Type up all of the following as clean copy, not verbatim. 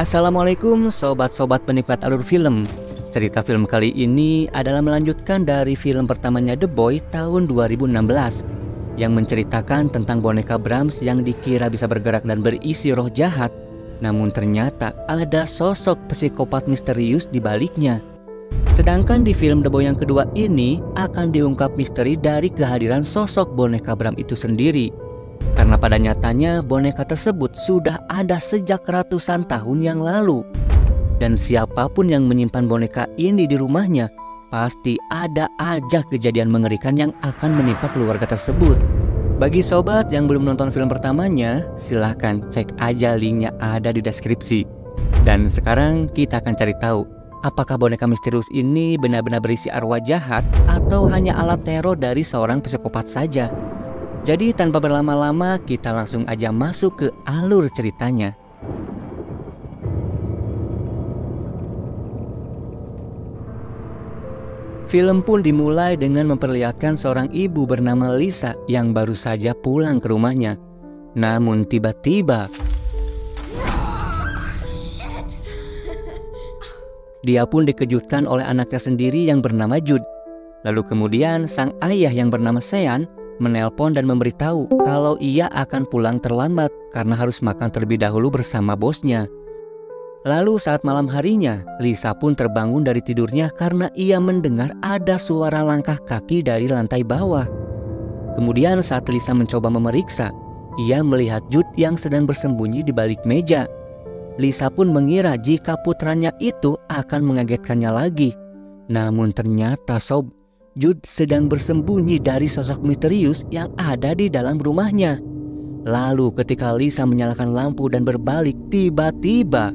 Assalamualaikum sobat-sobat penikmat alur film. Cerita film kali ini adalah melanjutkan dari film pertamanya The Boy tahun 2016 yang menceritakan tentang boneka Brahms yang dikira bisa bergerak dan berisi roh jahat. Namun ternyata ada sosok psikopat misterius di baliknya. Sedangkan di film The Boy yang kedua ini akan diungkap misteri dari kehadiran sosok boneka Bram itu sendiri. Karena pada nyatanya boneka tersebut sudah ada sejak ratusan tahun yang lalu. Dan siapapun yang menyimpan boneka ini di rumahnya, pasti ada aja kejadian mengerikan yang akan menimpa keluarga tersebut. Bagi sobat yang belum nonton film pertamanya, silahkan cek aja linknya ada di deskripsi. Dan sekarang kita akan cari tahu, apakah boneka misterius ini benar-benar berisi arwah jahat atau hanya alat teror dari seorang psikopat saja. Jadi tanpa berlama-lama kita langsung aja masuk ke alur ceritanya. Film pun dimulai dengan memperlihatkan seorang ibu bernama Lisa yang baru saja pulang ke rumahnya. Namun tiba-tiba dia pun dikejutkan oleh anaknya sendiri yang bernama Jude. Lalu kemudian sang ayah yang bernama Sean menelpon dan memberitahu kalau ia akan pulang terlambat karena harus makan terlebih dahulu bersama bosnya. Lalu saat malam harinya, Lisa pun terbangun dari tidurnya karena ia mendengar ada suara langkah kaki dari lantai bawah. Kemudian saat Lisa mencoba memeriksa, ia melihat Jude yang sedang bersembunyi di balik meja. Lisa pun mengira jika putranya itu akan mengagetkannya lagi. Namun ternyata Jude sedang bersembunyi dari sosok misterius yang ada di dalam rumahnya. Lalu ketika Lisa menyalakan lampu dan berbalik, tiba-tiba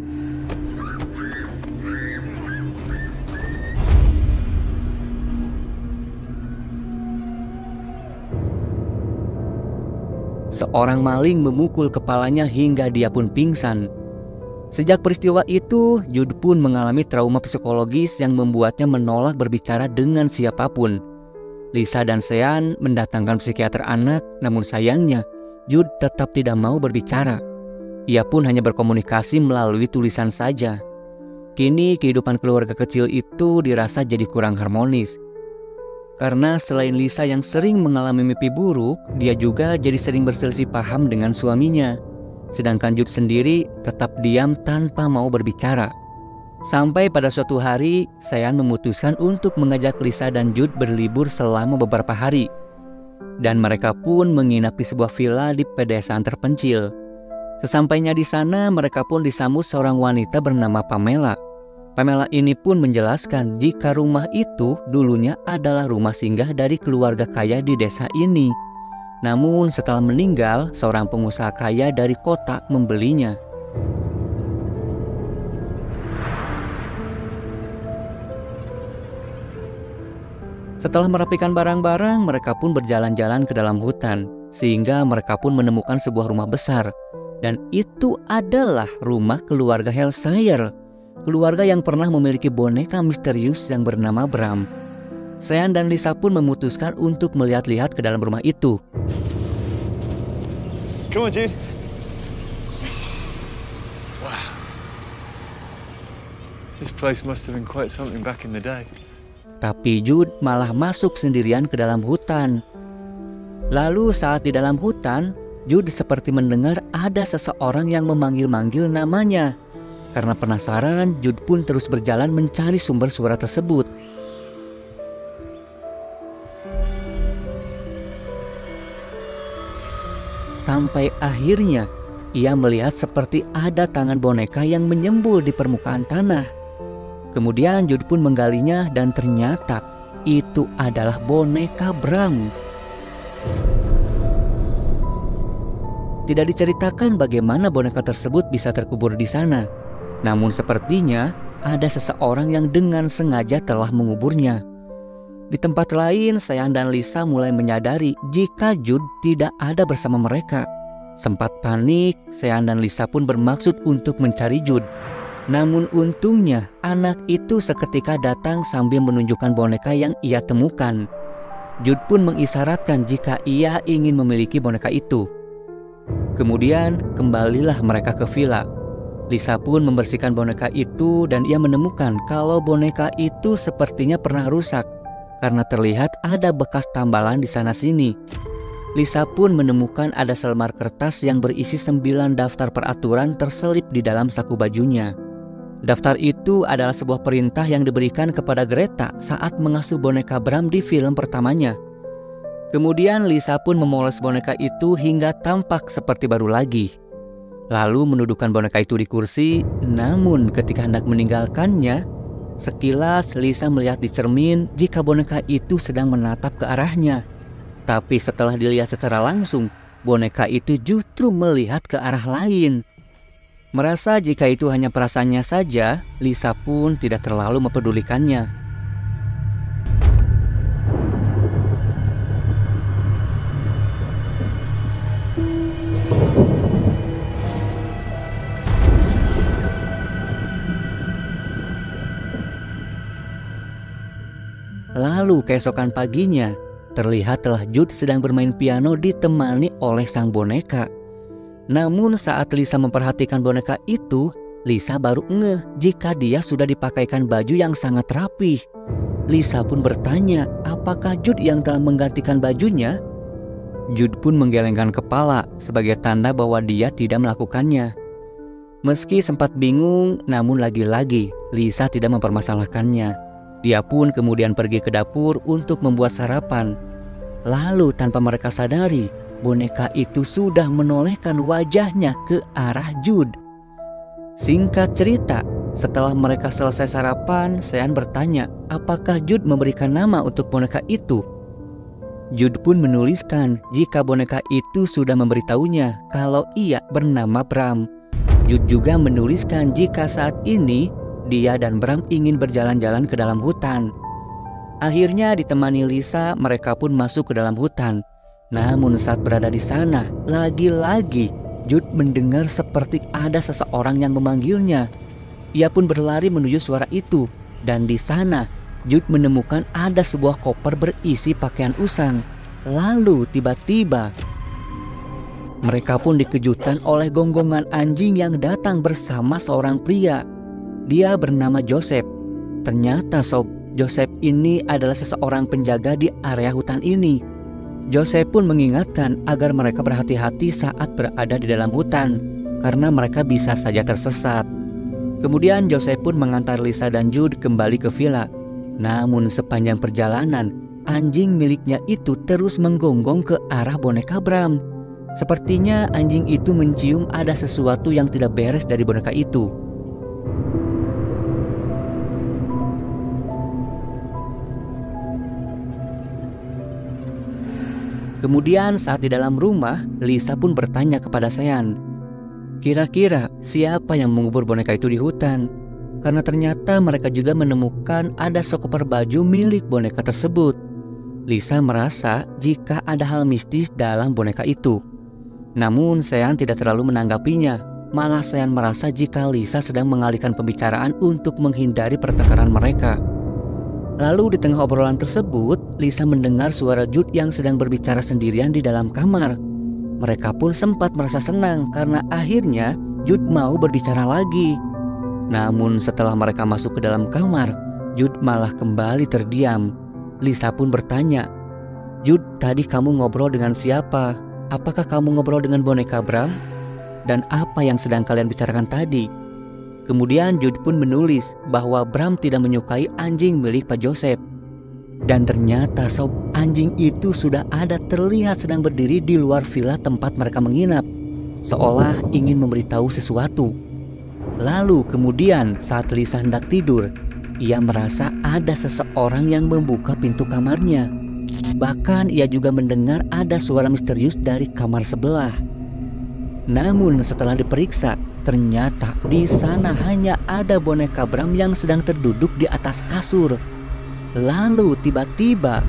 seorang maling memukul kepalanya hingga dia pun pingsan. Sejak peristiwa itu, Jude pun mengalami trauma psikologis yang membuatnya menolak berbicara dengan siapapun. Lisa dan Sean mendatangkan psikiater anak, namun sayangnya Jude tetap tidak mau berbicara. Ia pun hanya berkomunikasi melalui tulisan saja. Kini kehidupan keluarga kecil itu dirasa jadi kurang harmonis. Karena selain Lisa yang sering mengalami mimpi buruk, dia juga jadi sering berselisih paham dengan suaminya. Sedangkan Jude sendiri tetap diam tanpa mau berbicara. Sampai pada suatu hari, Sean memutuskan untuk mengajak Lisa dan Jude berlibur selama beberapa hari. Dan mereka pun menginap di sebuah villa di pedesaan terpencil. Sesampainya di sana, mereka pun disambut seorang wanita bernama Pamela. Pamela ini pun menjelaskan jika rumah itu dulunya adalah rumah singgah dari keluarga kaya di desa ini. Namun setelah meninggal, seorang pengusaha kaya dari kota membelinya. Setelah merapikan barang-barang, mereka pun berjalan-jalan ke dalam hutan, sehingga mereka pun menemukan sebuah rumah besar. Dan itu adalah rumah keluarga Hellshire, keluarga yang pernah memiliki boneka misterius yang bernama Bram. Sean dan Lisa pun memutuskan untuk melihat-lihat ke dalam rumah itu. Come on, Jude. Wow. This place must have been quite something back in the day. Tapi Jude malah masuk sendirian ke dalam hutan. Lalu saat di dalam hutan, Jude seperti mendengar ada seseorang yang memanggil-manggil namanya. Karena penasaran, Jude pun terus berjalan mencari sumber suara tersebut. Sampai akhirnya ia melihat seperti ada tangan boneka yang menyembul di permukaan tanah. Kemudian Jude pun menggalinya dan ternyata itu adalah boneka Bram. Tidak diceritakan bagaimana boneka tersebut bisa terkubur di sana. Namun sepertinya ada seseorang yang dengan sengaja telah menguburnya. Di tempat lain, Sean dan Lisa mulai menyadari jika Jude tidak ada bersama mereka. Sempat panik, Sean dan Lisa pun bermaksud untuk mencari Jude. Namun untungnya, anak itu seketika datang sambil menunjukkan boneka yang ia temukan. Jude pun mengisyaratkan jika ia ingin memiliki boneka itu. Kemudian kembalilah mereka ke villa. Lisa pun membersihkan boneka itu dan ia menemukan kalau boneka itu sepertinya pernah rusak karena terlihat ada bekas tambalan di sana-sini. Lisa pun menemukan ada selembar kertas yang berisi 9 daftar peraturan terselip di dalam saku bajunya. Daftar itu adalah sebuah perintah yang diberikan kepada Greta saat mengasuh boneka Bram di film pertamanya. Kemudian Lisa pun memoles boneka itu hingga tampak seperti baru lagi. Lalu menundukkan boneka itu di kursi, namun ketika hendak meninggalkannya, sekilas Lisa melihat di cermin jika boneka itu sedang menatap ke arahnya. Tapi setelah dilihat secara langsung, boneka itu justru melihat ke arah lain. Merasa jika itu hanya perasaannya saja, Lisa pun tidak terlalu mempedulikannya. Lalu keesokan paginya, terlihatlah Jude sedang bermain piano ditemani oleh sang boneka. Namun saat Lisa memperhatikan boneka itu, Lisa baru ngeh jika dia sudah dipakaikan baju yang sangat rapih. Lisa pun bertanya apakah Jude yang telah menggantikan bajunya. Jude pun menggelengkan kepala sebagai tanda bahwa dia tidak melakukannya. Meski sempat bingung, namun lagi-lagi Lisa tidak mempermasalahkannya. Dia pun kemudian pergi ke dapur untuk membuat sarapan. Lalu tanpa mereka sadari, boneka itu sudah menolehkan wajahnya ke arah Jude. Singkat cerita, setelah mereka selesai sarapan, Sean bertanya apakah Jude memberikan nama untuk boneka itu. Jude pun menuliskan jika boneka itu sudah memberitahunya kalau ia bernama Bram. Jude juga menuliskan jika saat ini dia dan Bram ingin berjalan-jalan ke dalam hutan. Akhirnya ditemani Lisa, mereka pun masuk ke dalam hutan. Namun saat berada di sana, lagi-lagi Jude mendengar seperti ada seseorang yang memanggilnya. Ia pun berlari menuju suara itu, dan di sana Jude menemukan ada sebuah koper berisi pakaian usang. Lalu tiba-tiba mereka pun dikejutkan oleh gonggongan anjing yang datang bersama seorang pria. Dia bernama Joseph. Ternyata sob, Joseph ini adalah seseorang penjaga di area hutan ini. Joseph pun mengingatkan agar mereka berhati-hati saat berada di dalam hutan, karena mereka bisa saja tersesat. Kemudian Joseph pun mengantar Lisa dan Jude kembali ke villa. Namun sepanjang perjalanan, anjing miliknya itu terus menggonggong ke arah boneka Bram. Sepertinya anjing itu mencium ada sesuatu yang tidak beres dari boneka itu. Kemudian saat di dalam rumah, Lisa pun bertanya kepada Sean, kira-kira siapa yang mengubur boneka itu di hutan? Karena ternyata mereka juga menemukan ada sekoper baju milik boneka tersebut. Lisa merasa jika ada hal mistis dalam boneka itu. Namun Sean tidak terlalu menanggapinya. Malah Sean merasa jika Lisa sedang mengalihkan pembicaraan untuk menghindari pertengkaran mereka. Lalu di tengah obrolan tersebut, Lisa mendengar suara Jude yang sedang berbicara sendirian di dalam kamar. Mereka pun sempat merasa senang karena akhirnya Jude mau berbicara lagi. Namun setelah mereka masuk ke dalam kamar, Jude malah kembali terdiam. Lisa pun bertanya, "Jude, tadi kamu ngobrol dengan siapa? Apakah kamu ngobrol dengan boneka Bram? Dan apa yang sedang kalian bicarakan tadi?" Kemudian Jude pun menulis bahwa Bram tidak menyukai anjing milik Pak Joseph. Dan ternyata sob, anjing itu sudah ada terlihat sedang berdiri di luar villa tempat mereka menginap, seolah ingin memberitahu sesuatu. Lalu kemudian saat Lisa hendak tidur, ia merasa ada seseorang yang membuka pintu kamarnya. Bahkan ia juga mendengar ada suara misterius dari kamar sebelah. Namun setelah diperiksa, ternyata di sana hanya ada boneka Bram yang sedang terduduk di atas kasur. Lalu tiba-tiba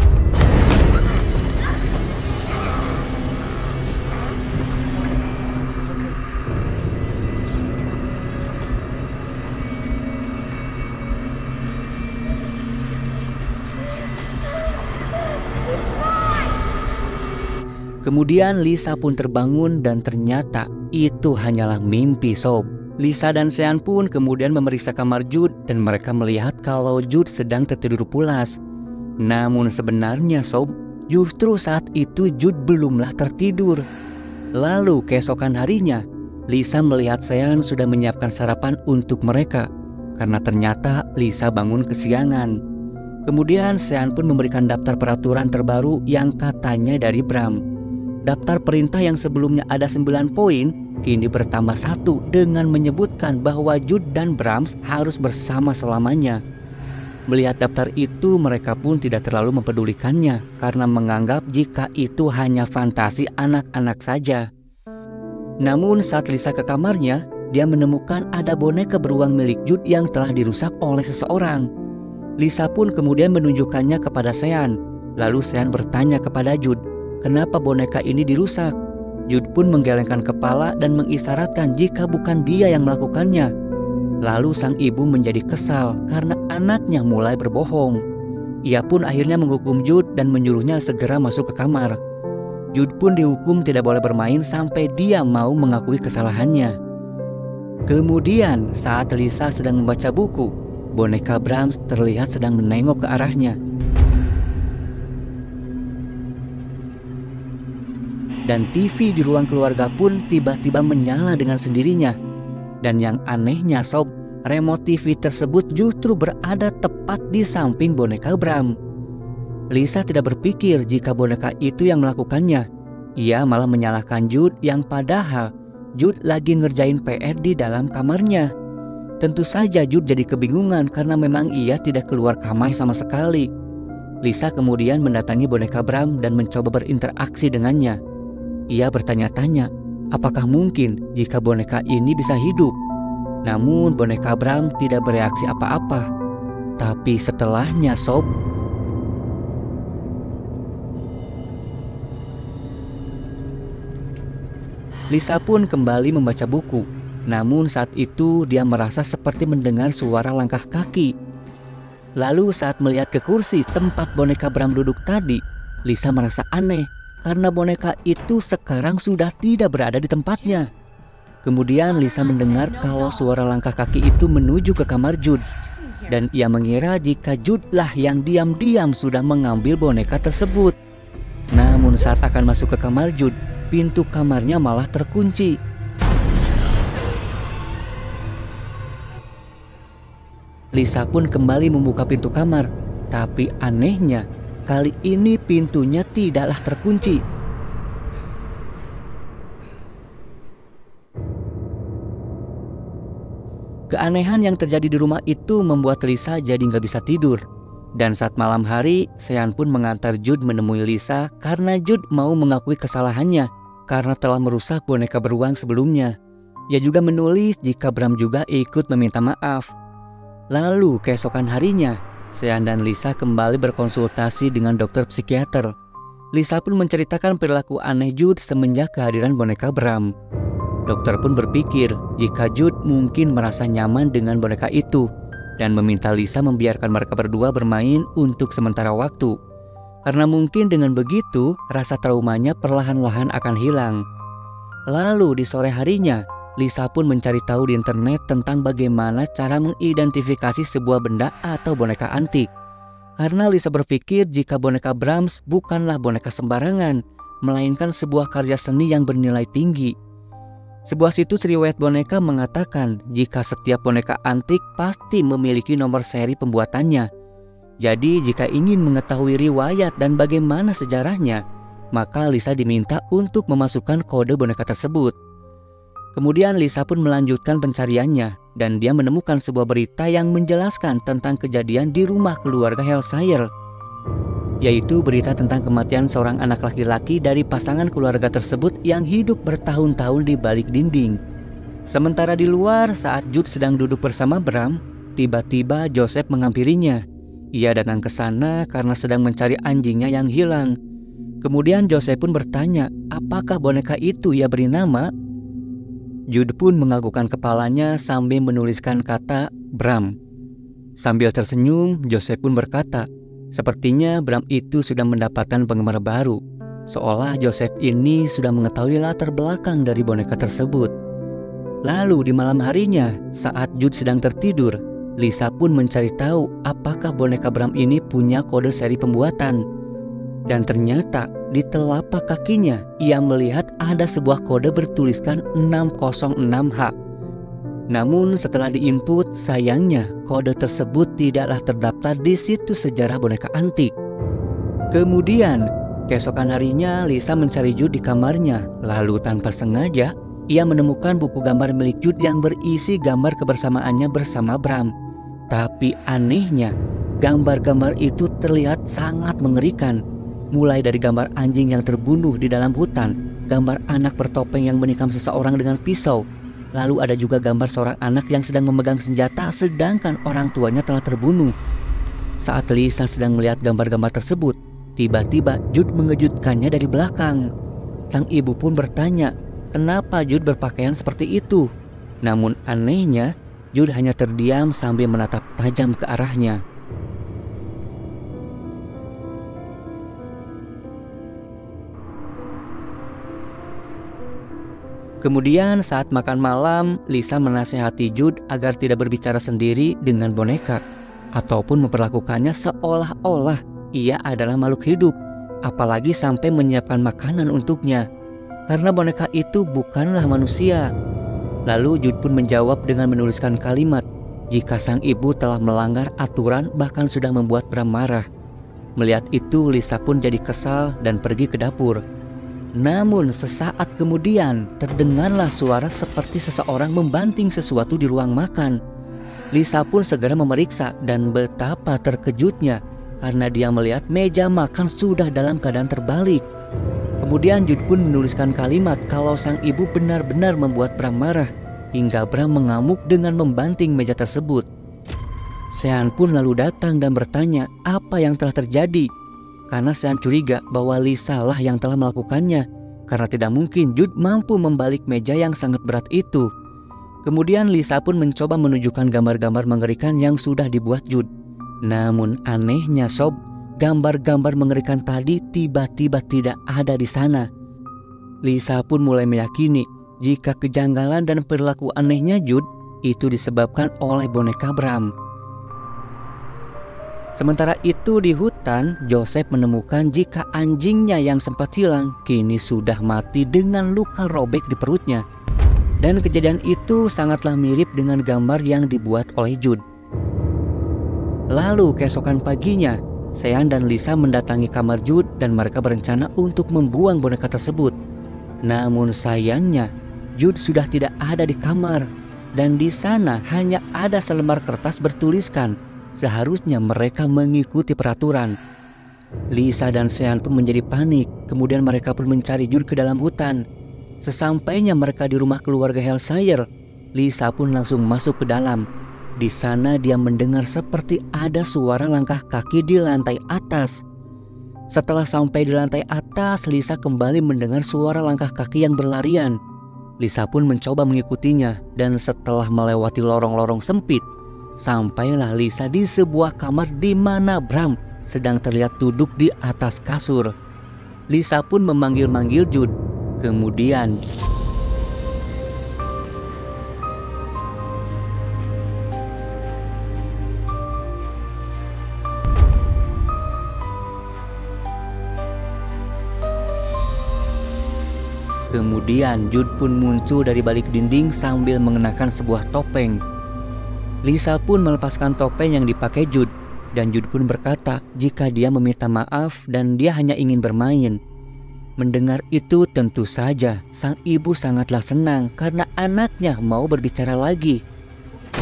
kemudian Lisa pun terbangun dan ternyata itu hanyalah mimpi sob. Lisa dan Sean pun kemudian memeriksa kamar Jude dan mereka melihat kalau Jude sedang tertidur pulas. Namun sebenarnya sob, justru saat itu Jude belumlah tertidur. Lalu keesokan harinya, Lisa melihat Sean sudah menyiapkan sarapan untuk mereka. Karena ternyata Lisa bangun kesiangan. Kemudian Sean pun memberikan daftar peraturan terbaru yang katanya dari Bram. Daftar perintah yang sebelumnya ada 9 poin, kini bertambah 1 dengan menyebutkan bahwa Jude dan Brahms harus bersama selamanya. Melihat daftar itu, mereka pun tidak terlalu mempedulikannya karena menganggap jika itu hanya fantasi anak-anak saja. Namun saat Lisa ke kamarnya, dia menemukan ada boneka beruang milik Jude yang telah dirusak oleh seseorang. Lisa pun kemudian menunjukkannya kepada Sean. Lalu Sean bertanya kepada Jude, kenapa boneka ini dirusak? Jude pun menggelengkan kepala dan mengisyaratkan jika bukan dia yang melakukannya. Lalu sang ibu menjadi kesal karena anaknya mulai berbohong. Ia pun akhirnya menghukum Jude dan menyuruhnya segera masuk ke kamar. Jude pun dihukum tidak boleh bermain sampai dia mau mengakui kesalahannya. Kemudian saat Lisa sedang membaca buku, boneka Brahms terlihat sedang menengok ke arahnya. Dan TV di ruang keluarga pun tiba-tiba menyala dengan sendirinya. Dan yang anehnya sob, remote TV tersebut justru berada tepat di samping boneka Bram. Lisa tidak berpikir jika boneka itu yang melakukannya. Ia malah menyalahkan Jude yang padahal Jude lagi ngerjain PR di dalam kamarnya. Tentu saja Jude jadi kebingungan karena memang ia tidak keluar kamar sama sekali. Lisa kemudian mendatangi boneka Bram dan mencoba berinteraksi dengannya. Ia bertanya-tanya, apakah mungkin jika boneka ini bisa hidup? Namun boneka Bram tidak bereaksi apa-apa. Tapi setelahnya sob, Lisa pun kembali membaca buku. Namun saat itu dia merasa seperti mendengar suara langkah kaki. Lalu saat melihat ke kursi tempat boneka Bram duduk tadi, Lisa merasa aneh karena boneka itu sekarang sudah tidak berada di tempatnya. Kemudian Lisa mendengar kalau suara langkah kaki itu menuju ke kamar Jude. Dan ia mengira jika Jude lah yang diam-diam sudah mengambil boneka tersebut. Namun saat akan masuk ke kamar Jude, pintu kamarnya malah terkunci. Lisa pun kembali membuka pintu kamar, tapi anehnya kali ini pintunya tidaklah terkunci. Keanehan yang terjadi di rumah itu membuat Lisa jadi nggak bisa tidur. Dan saat malam hari, Sean pun mengantar Jude menemui Lisa karena Jude mau mengakui kesalahannya karena telah merusak boneka beruang sebelumnya. Ia juga menulis jika Bram juga ikut meminta maaf. Lalu keesokan harinya, Sean dan Lisa kembali berkonsultasi dengan dokter psikiater. Lisa pun menceritakan perilaku aneh Jude semenjak kehadiran boneka Bram. Dokter pun berpikir jika Jude mungkin merasa nyaman dengan boneka itu dan meminta Lisa membiarkan mereka berdua bermain untuk sementara waktu. Karena mungkin dengan begitu rasa traumanya perlahan-lahan akan hilang. Lalu di sore harinya, Lisa pun mencari tahu di internet tentang bagaimana cara mengidentifikasi sebuah benda atau boneka antik. Karena Lisa berpikir jika boneka Brahms bukanlah boneka sembarangan, melainkan sebuah karya seni yang bernilai tinggi. Sebuah situs riwayat boneka mengatakan jika setiap boneka antik pasti memiliki nomor seri pembuatannya. Jadi jika ingin mengetahui riwayat dan bagaimana sejarahnya, maka Lisa diminta untuk memasukkan kode boneka tersebut. Kemudian Lisa pun melanjutkan pencariannya dan dia menemukan sebuah berita yang menjelaskan tentang kejadian di rumah keluarga Hellshire, yaitu berita tentang kematian seorang anak laki-laki dari pasangan keluarga tersebut yang hidup bertahun-tahun di balik dinding. Sementara di luar saat Jude sedang duduk bersama Bram, tiba-tiba Joseph menghampirinya. Ia datang ke sana karena sedang mencari anjingnya yang hilang. Kemudian Joseph pun bertanya, apakah boneka itu ia beri nama? Jude pun menganggukkan kepalanya sambil menuliskan kata Bram. Sambil tersenyum, Joseph pun berkata, sepertinya Bram itu sudah mendapatkan penggemar baru. Seolah Joseph ini sudah mengetahui latar belakang dari boneka tersebut. Lalu di malam harinya, saat Jude sedang tertidur, Lisa pun mencari tahu apakah boneka Bram ini punya kode seri pembuatan. Dan ternyata di telapak kakinya ia melihat ada sebuah kode bertuliskan 606H. Namun setelah diinput, sayangnya kode tersebut tidaklah terdaftar di situs sejarah boneka antik. Kemudian keesokan harinya Lisa mencari Jude di kamarnya. Lalu tanpa sengaja ia menemukan buku gambar milik Jude yang berisi gambar kebersamaannya bersama Bram. Tapi anehnya, gambar-gambar itu terlihat sangat mengerikan. Mulai dari gambar anjing yang terbunuh di dalam hutan, gambar anak bertopeng yang menikam seseorang dengan pisau, lalu ada juga gambar seorang anak yang sedang memegang senjata sedangkan orang tuanya telah terbunuh. Saat Lisa sedang melihat gambar-gambar tersebut, tiba-tiba Jude mengejutkannya dari belakang. Sang ibu pun bertanya, kenapa Jude berpakaian seperti itu? Namun anehnya, Jude hanya terdiam sambil menatap tajam ke arahnya. Kemudian saat makan malam, Lisa menasihati Jude agar tidak berbicara sendiri dengan boneka ataupun memperlakukannya seolah-olah ia adalah makhluk hidup, apalagi sampai menyiapkan makanan untuknya, karena boneka itu bukanlah manusia. Lalu Jude pun menjawab dengan menuliskan kalimat jika sang ibu telah melanggar aturan bahkan sudah membuat Bram marah. Melihat itu, Lisa pun jadi kesal dan pergi ke dapur. Namun sesaat kemudian terdengarlah suara seperti seseorang membanting sesuatu di ruang makan. Lisa pun segera memeriksa dan betapa terkejutnya karena dia melihat meja makan sudah dalam keadaan terbalik. Kemudian Jude pun menuliskan kalimat kalau sang ibu benar-benar membuat Bram marah hingga Bram mengamuk dengan membanting meja tersebut. Sean pun lalu datang dan bertanya apa yang telah terjadi. Karena Sean curiga bahwa Lisa lah yang telah melakukannya, karena tidak mungkin Jude mampu membalik meja yang sangat berat itu. Kemudian Lisa pun mencoba menunjukkan gambar-gambar mengerikan yang sudah dibuat Jude. Namun anehnya sob, gambar-gambar mengerikan tadi tiba-tiba tidak ada di sana. Lisa pun mulai meyakini jika kejanggalan dan perilaku anehnya Jude itu disebabkan oleh boneka Bram. Sementara itu di hutan, Joseph menemukan jika anjingnya yang sempat hilang kini sudah mati dengan luka robek di perutnya. Dan kejadian itu sangatlah mirip dengan gambar yang dibuat oleh Jude. Lalu keesokan paginya, Sean dan Lisa mendatangi kamar Jude dan mereka berencana untuk membuang boneka tersebut. Namun sayangnya, Jude sudah tidak ada di kamar dan di sana hanya ada selembar kertas bertuliskan seharusnya mereka mengikuti peraturan. Lisa dan Sean pun menjadi panik. Kemudian mereka pun mencari Jude ke dalam hutan. Sesampainya mereka di rumah keluarga Hellshire, Lisa pun langsung masuk ke dalam. Di sana dia mendengar seperti ada suara langkah kaki di lantai atas. Setelah sampai di lantai atas, Lisa kembali mendengar suara langkah kaki yang berlarian. Lisa pun mencoba mengikutinya dan setelah melewati lorong-lorong sempit, sampailah Lisa di sebuah kamar di mana Bram sedang terlihat duduk di atas kasur. Lisa pun memanggil-manggil Jude. Kemudian Jude pun muncul dari balik dinding sambil mengenakan sebuah topeng. Lisa pun melepaskan topeng yang dipakai Jude dan Jude pun berkata jika dia meminta maaf dan dia hanya ingin bermain. Mendengar itu tentu saja sang ibu sangatlah senang karena anaknya mau berbicara lagi.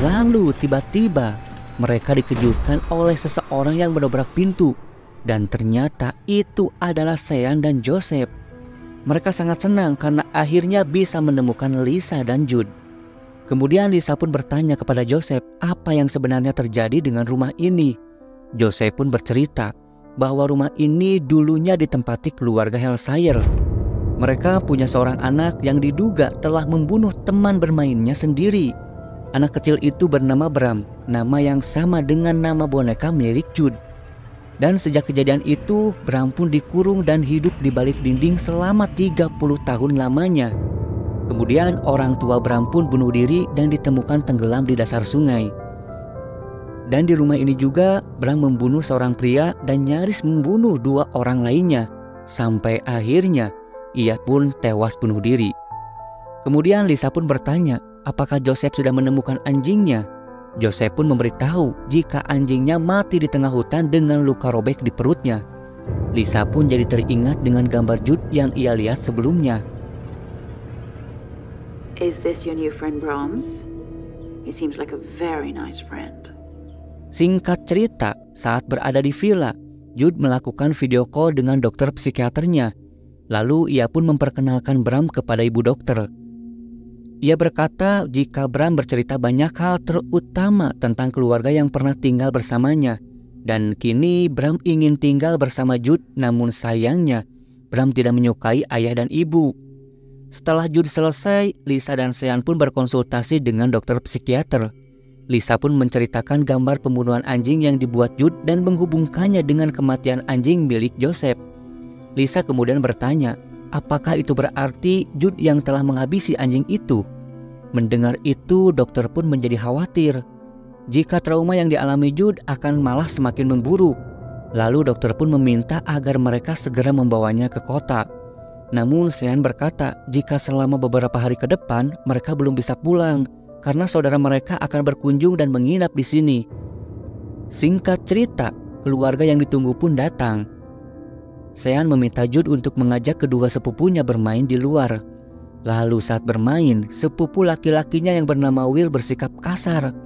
Lalu tiba-tiba mereka dikejutkan oleh seseorang yang mendobrak pintu dan ternyata itu adalah Sean dan Joseph. Mereka sangat senang karena akhirnya bisa menemukan Lisa dan Jude. Kemudian Lisa pun bertanya kepada Joseph apa yang sebenarnya terjadi dengan rumah ini. Joseph pun bercerita bahwa rumah ini dulunya ditempati keluarga Hellshire. Mereka punya seorang anak yang diduga telah membunuh teman bermainnya sendiri. Anak kecil itu bernama Bram, nama yang sama dengan nama boneka milik Jude. Dan sejak kejadian itu, Bram pun dikurung dan hidup di balik dinding selama 30 tahun lamanya. Kemudian orang tua Bram pun bunuh diri dan ditemukan tenggelam di dasar sungai. Dan di rumah ini juga Bram membunuh seorang pria dan nyaris membunuh 2 orang lainnya. Sampai akhirnya ia pun tewas bunuh diri. Kemudian Lisa pun bertanya apakah Joseph sudah menemukan anjingnya. Joseph pun memberitahu jika anjingnya mati di tengah hutan dengan luka robek di perutnya. Lisa pun jadi teringat dengan gambar Jude yang ia lihat sebelumnya. Is this your new friend Brahms? He seems like a very nice friend. Singkat cerita, saat berada di villa, Jude melakukan video call dengan dokter psikiaternya. Lalu ia pun memperkenalkan Bram kepada ibu dokter. Ia berkata jika Bram bercerita banyak hal, terutama tentang keluarga yang pernah tinggal bersamanya. Dan kini Bram ingin tinggal bersama Jude, namun sayangnya Bram tidak menyukai ayah dan ibu. Setelah Jude selesai, Lisa dan Sean pun berkonsultasi dengan dokter psikiater. Lisa pun menceritakan gambar pembunuhan anjing yang dibuat Jude dan menghubungkannya dengan kematian anjing milik Joseph. Lisa kemudian bertanya, apakah itu berarti Jude yang telah menghabisi anjing itu? Mendengar itu, dokter pun menjadi khawatir. Jika trauma yang dialami Jude akan malah semakin memburuk. Lalu dokter pun meminta agar mereka segera membawanya ke kota. Namun Sean berkata jika selama beberapa hari ke depan mereka belum bisa pulang karena saudara mereka akan berkunjung dan menginap di sini. Singkat cerita, keluarga yang ditunggu pun datang. Sean meminta Jude untuk mengajak kedua sepupunya bermain di luar. Lalu saat bermain, sepupu laki-lakinya yang bernama Will bersikap kasar.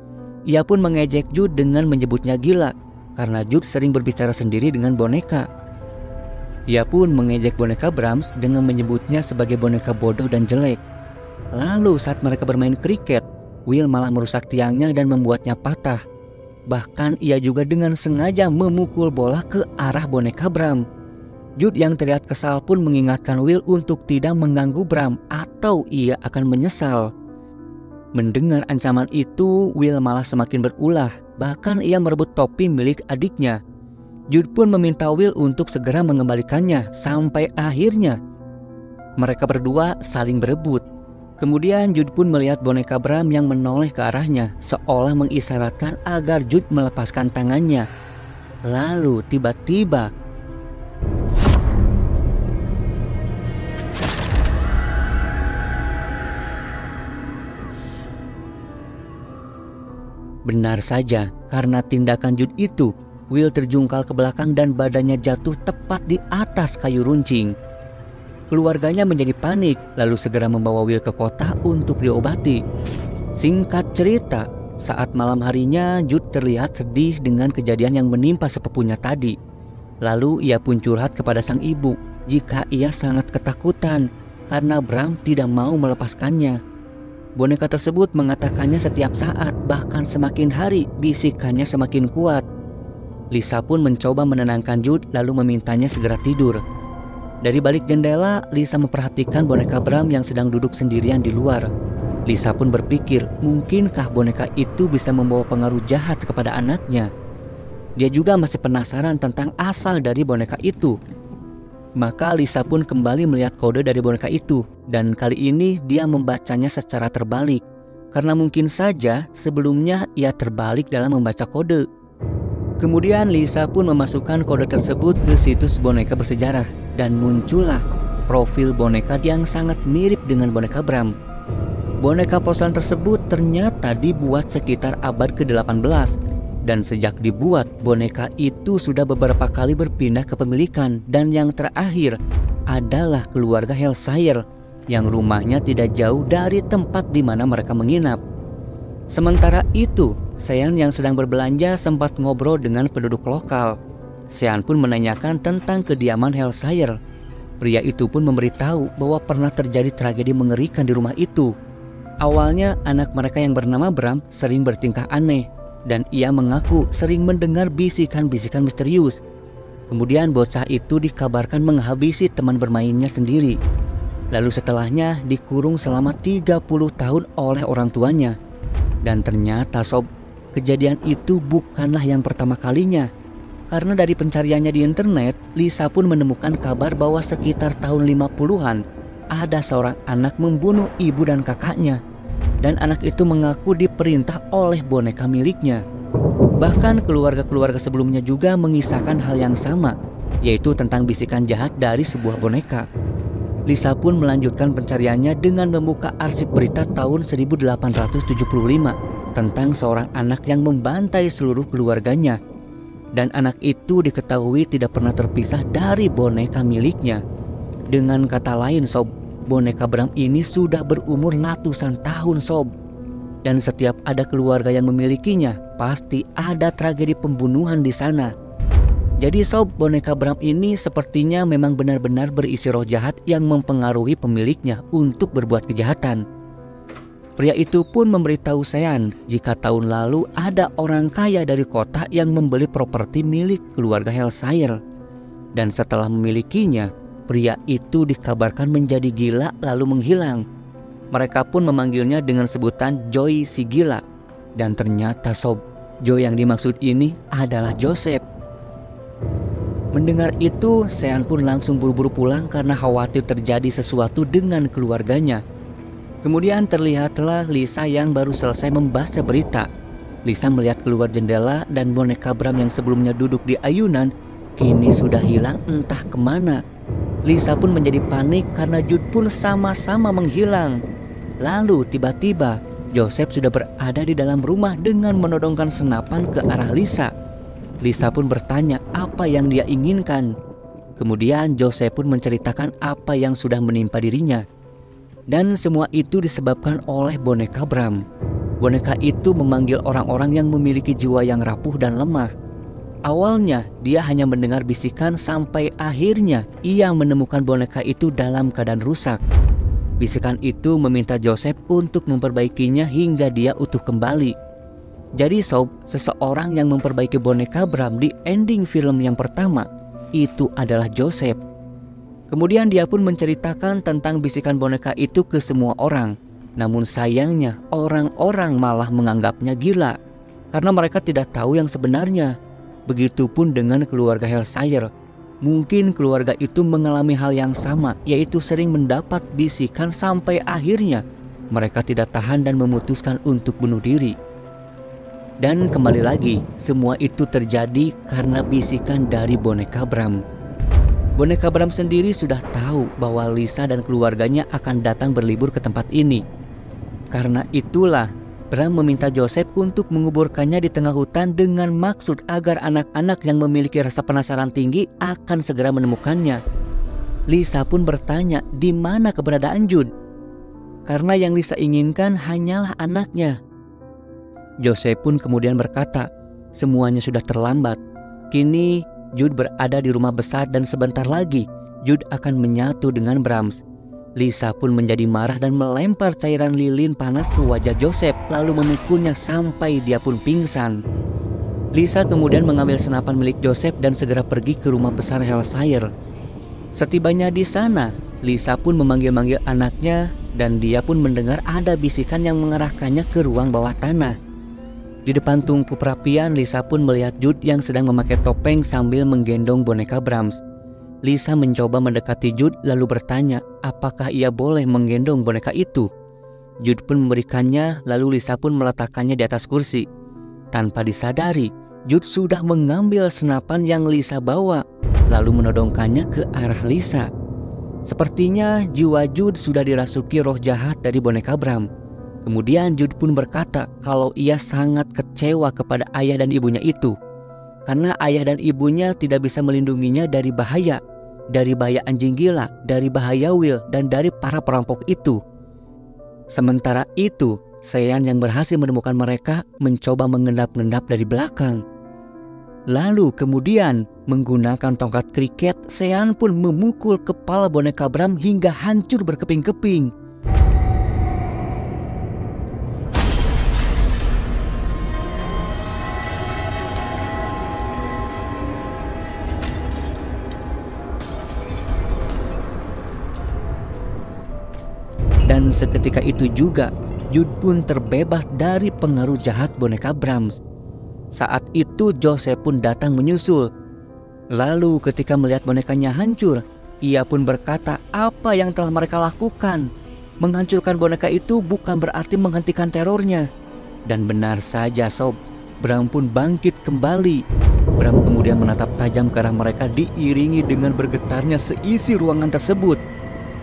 Ia pun mengejek Jude dengan menyebutnya gila karena Jude sering berbicara sendiri dengan boneka. Ia pun mengejek boneka Brahms dengan menyebutnya sebagai boneka bodoh dan jelek. Lalu saat mereka bermain kriket, Will malah merusak tiangnya dan membuatnya patah. Bahkan ia juga dengan sengaja memukul bola ke arah boneka Bram. Jude yang terlihat kesal pun mengingatkan Will untuk tidak mengganggu Bram atau ia akan menyesal. Mendengar ancaman itu, Will malah semakin berulah. Bahkan ia merebut topi milik adiknya. Jude pun meminta Will untuk segera mengembalikannya sampai akhirnya mereka berdua saling berebut. Kemudian Jude pun melihat boneka Bram yang menoleh ke arahnya seolah mengisyaratkan agar Jude melepaskan tangannya. Lalu tiba-tiba benar saja, karena tindakan Jude itu, Will terjungkal ke belakang dan badannya jatuh tepat di atas kayu runcing. Keluarganya menjadi panik, lalu segera membawa Will ke kota untuk diobati. Singkat cerita, saat malam harinya Jude terlihat sedih dengan kejadian yang menimpa sepupunya tadi. Lalu ia pun curhat kepada sang ibu jika ia sangat ketakutan karena Bram tidak mau melepaskannya. Boneka tersebut mengatakannya setiap saat, bahkan semakin hari bisikannya semakin kuat. Lisa pun mencoba menenangkan Jude lalu memintanya segera tidur. Dari balik jendela, Lisa memperhatikan boneka Bram yang sedang duduk sendirian di luar. Lisa pun berpikir, mungkinkah boneka itu bisa membawa pengaruh jahat kepada anaknya? Dia juga masih penasaran tentang asal dari boneka itu. Maka Lisa pun kembali melihat kode dari boneka itu, dan kali ini dia membacanya secara terbalik. Karena mungkin saja sebelumnya ia terbalik dalam membaca kode. Kemudian Lisa pun memasukkan kode tersebut ke situs boneka bersejarah dan muncullah profil boneka yang sangat mirip dengan boneka Bram. Boneka porselen tersebut ternyata dibuat sekitar abad ke-18 dan sejak dibuat boneka itu sudah beberapa kali berpindah kepemilikan dan yang terakhir adalah keluarga Hellsayer yang rumahnya tidak jauh dari tempat di mana mereka menginap. Sementara itu, Sean yang sedang berbelanja sempat ngobrol dengan penduduk lokal. Sean pun menanyakan tentang kediaman Hellsayer. Pria itu pun memberitahu bahwa pernah terjadi tragedi mengerikan di rumah itu. Awalnya anak mereka yang bernama Bram sering bertingkah aneh dan ia mengaku sering mendengar bisikan-bisikan misterius. Kemudian bocah itu dikabarkan menghabisi teman bermainnya sendiri. Lalu setelahnya dikurung selama 30 tahun oleh orang tuanya. Dan ternyata sob, kejadian itu bukanlah yang pertama kalinya. Karena dari pencariannya di internet, Lisa pun menemukan kabar bahwa sekitar tahun 50-an ada seorang anak membunuh ibu dan kakaknya. Dan anak itu mengaku diperintah oleh boneka miliknya. Bahkan keluarga-keluarga sebelumnya juga mengisahkan hal yang sama, yaitu tentang bisikan jahat dari sebuah boneka. Lisa pun melanjutkan pencariannya dengan membuka arsip berita tahun 1875 tentang seorang anak yang membantai seluruh keluarganya. Dan anak itu diketahui tidak pernah terpisah dari boneka miliknya. Dengan kata lain sob, boneka Bram ini sudah berumur ratusan tahun sob. Dan setiap ada keluarga yang memilikinya, pasti ada tragedi pembunuhan di sana. Jadi sob, boneka Bram ini sepertinya memang benar-benar berisi roh jahat yang mempengaruhi pemiliknya untuk berbuat kejahatan. Pria itu pun memberitahu Sean jika tahun lalu ada orang kaya dari kota yang membeli properti milik keluarga Hellshire. Dan setelah memilikinya, pria itu dikabarkan menjadi gila lalu menghilang. Mereka pun memanggilnya dengan sebutan Joy si gila. Dan ternyata sob, Joy yang dimaksud ini adalah Joseph. Mendengar itu, Sean pun langsung buru-buru pulang karena khawatir terjadi sesuatu dengan keluarganya. Kemudian terlihatlah Lisa yang baru selesai membaca berita. Lisa melihat keluar jendela dan boneka Bram yang sebelumnya duduk di ayunan kini sudah hilang entah kemana. Lisa pun menjadi panik karena Jude pun sama-sama menghilang. Lalu tiba-tiba Joseph sudah berada di dalam rumah dengan menodongkan senapan ke arah Lisa. Lisa pun bertanya apa yang dia inginkan. Kemudian Joseph pun menceritakan apa yang sudah menimpa dirinya. Dan semua itu disebabkan oleh boneka Bram. Boneka itu memanggil orang-orang yang memiliki jiwa yang rapuh dan lemah. Awalnya dia hanya mendengar bisikan sampai akhirnya ia menemukan boneka itu dalam keadaan rusak. Bisikan itu meminta Joseph untuk memperbaikinya hingga dia utuh kembali. Jadi sob, seseorang yang memperbaiki boneka Bram di ending film yang pertama itu adalah Joseph. Kemudian dia pun menceritakan tentang bisikan boneka itu ke semua orang. Namun sayangnya orang-orang malah menganggapnya gila karena mereka tidak tahu yang sebenarnya. Begitupun dengan keluarga Hellshire. Mungkin keluarga itu mengalami hal yang sama, yaitu sering mendapat bisikan sampai akhirnya mereka tidak tahan dan memutuskan untuk bunuh diri. Dan kembali lagi, semua itu terjadi karena bisikan dari boneka Bram. Boneka Bram sendiri sudah tahu bahwa Lisa dan keluarganya akan datang berlibur ke tempat ini. Karena itulah, Bram meminta Joseph untuk menguburkannya di tengah hutan dengan maksud agar anak-anak yang memiliki rasa penasaran tinggi akan segera menemukannya. Lisa pun bertanya di mana keberadaan Jude. Karena yang Lisa inginkan hanyalah anaknya. Joseph pun kemudian berkata, semuanya sudah terlambat. Kini Jude berada di rumah besar dan sebentar lagi Jude akan menyatu dengan Brahms. Lisa pun menjadi marah dan melempar cairan lilin panas ke wajah Joseph lalu memukulnya sampai dia pun pingsan. Lisa kemudian mengambil senapan milik Joseph dan segera pergi ke rumah besar Hellshire. Setibanya di sana, Lisa pun memanggil-manggil anaknya dan dia pun mendengar ada bisikan yang mengarahkannya ke ruang bawah tanah. Di depan tungku perapian, Lisa pun melihat Jude yang sedang memakai topeng sambil menggendong boneka Brahms. Lisa mencoba mendekati Jude lalu bertanya apakah ia boleh menggendong boneka itu. Jude pun memberikannya lalu Lisa pun meletakkannya di atas kursi. Tanpa disadari, Jude sudah mengambil senapan yang Lisa bawa lalu menodongkannya ke arah Lisa. Sepertinya jiwa Jude sudah dirasuki roh jahat dari boneka Bram. Kemudian Jude pun berkata kalau ia sangat kecewa kepada ayah dan ibunya itu. Karena ayah dan ibunya tidak bisa melindunginya dari bahaya anjing gila, dari bahaya Will, dan dari para perampok itu. Sementara itu, Sean yang berhasil menemukan mereka mencoba mengendap-endap dari belakang. Lalu kemudian menggunakan tongkat kriket, Sean pun memukul kepala boneka Bram hingga hancur berkeping-keping. Dan seketika itu juga Jude pun terbebas dari pengaruh jahat boneka Brahms. Saat itu Joseph pun datang menyusul. Lalu ketika melihat bonekanya hancur, ia pun berkata apa yang telah mereka lakukan. Menghancurkan boneka itu bukan berarti menghentikan terornya. Dan benar saja sob, Bram pun bangkit kembali. Bram kemudian menatap tajam ke arah mereka diiringi dengan bergetarnya seisi ruangan tersebut.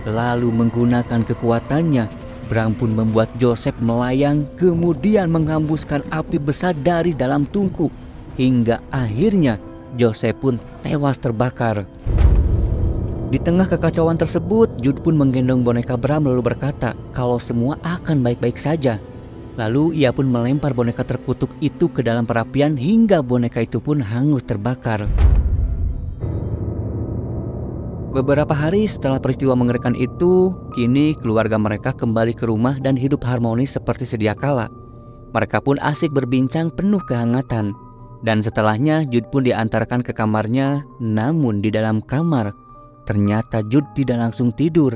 Lalu menggunakan kekuatannya, Bram pun membuat Joseph melayang kemudian menghembuskan api besar dari dalam tungku. Hingga akhirnya Joseph pun tewas terbakar. Di tengah kekacauan tersebut, Jude pun menggendong boneka Bram lalu berkata kalau semua akan baik-baik saja. Lalu ia pun melempar boneka terkutuk itu ke dalam perapian hingga boneka itu pun hangus terbakar. Beberapa hari setelah peristiwa mengerikan itu, kini keluarga mereka kembali ke rumah dan hidup harmonis seperti sedia kala. Mereka pun asik berbincang penuh kehangatan. Dan setelahnya Jude pun diantarkan ke kamarnya, namun di dalam kamar ternyata Jude tidak langsung tidur.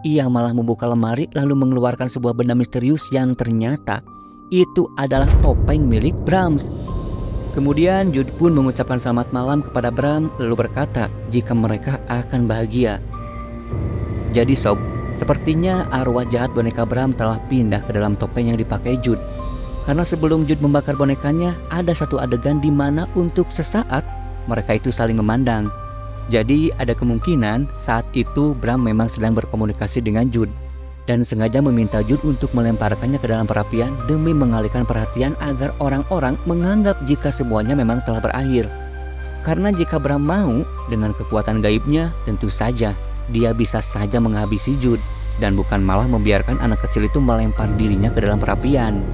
Ia malah membuka lemari lalu mengeluarkan sebuah benda misterius yang ternyata itu adalah topeng milik Brahms. Kemudian Jude pun mengucapkan selamat malam kepada Bram lalu berkata jika mereka akan bahagia. Jadi sob, sepertinya arwah jahat boneka Bram telah pindah ke dalam topeng yang dipakai Jude. Karena sebelum Jude membakar bonekanya, ada satu adegan di mana untuk sesaat mereka itu saling memandang. Jadi ada kemungkinan saat itu Bram memang sedang berkomunikasi dengan Jude dan sengaja meminta Jude untuk melemparkannya ke dalam perapian demi mengalihkan perhatian agar orang-orang menganggap jika semuanya memang telah berakhir. Karena jika Bram mau, dengan kekuatan gaibnya tentu saja dia bisa saja menghabisi Jude dan bukan malah membiarkan anak kecil itu melempar dirinya ke dalam perapian.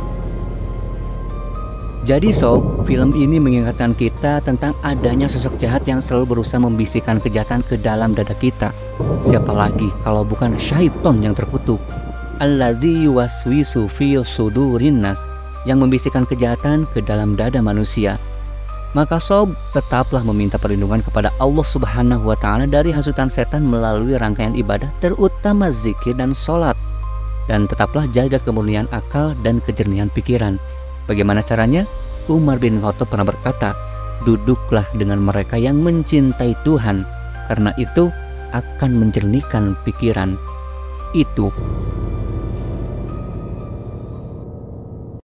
Jadi sob, film ini mengingatkan kita tentang adanya sosok jahat yang selalu berusaha membisikkan kejahatan ke dalam dada kita. Siapa lagi kalau bukan syaiton yang terkutuk, alladzi yuwaswisu fi sudurin nas, yang membisikkan kejahatan ke dalam dada manusia. Maka sob, tetaplah meminta perlindungan kepada Allah Subhanahu wa Ta'ala dari hasutan setan melalui rangkaian ibadah terutama zikir dan sholat. Dan tetaplah jaga kemurnian akal dan kejernihan pikiran. Bagaimana caranya? Umar bin Khattab pernah berkata, duduklah dengan mereka yang mencintai Tuhan, karena itu akan menjernihkan pikiran. Itu